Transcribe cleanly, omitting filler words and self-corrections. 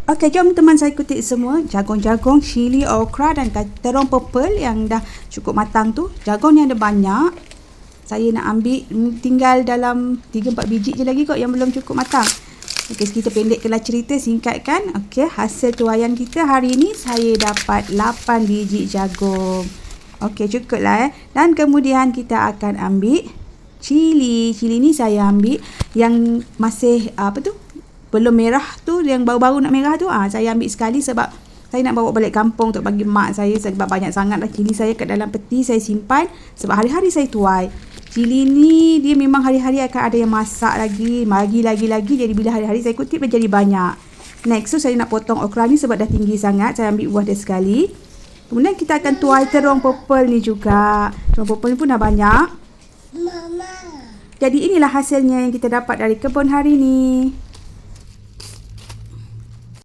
Okey, jom teman saya kutip semua. Jagung-jagung, cili, okra dan terong purple yang dah cukup matang tu. Jagung ni ada banyak. Saya nak ambil tinggal dalam 3-4 biji je lagi kot yang belum cukup matang. Okey, kita pendekkanlah cerita, singkatkan. Okey, hasil tuaian kita hari ni saya dapat 8 biji jagung. Okey, cukuplah Dan kemudian kita akan ambil cili. Cili ni saya ambil yang masih belum merah tu, yang baru-baru nak merah tu. Saya ambil sekali sebab saya nak bawa balik kampung untuk bagi mak saya sebab banyak sangatlah cili saya kat dalam peti. Saya simpan sebab hari-hari saya tuai. Cili ni dia memang hari-hari akan ada yang masak lagi. Jadi bila hari-hari saya kutip dia jadi banyak. Next tu saya nak potong okra ni sebab dah tinggi sangat. Saya ambil buah dia sekali. Kemudian kita akan tuai terong purple ni juga. Terong purple ni pun dah banyak. Mama. Jadi inilah hasilnya yang kita dapat dari kebun hari ni.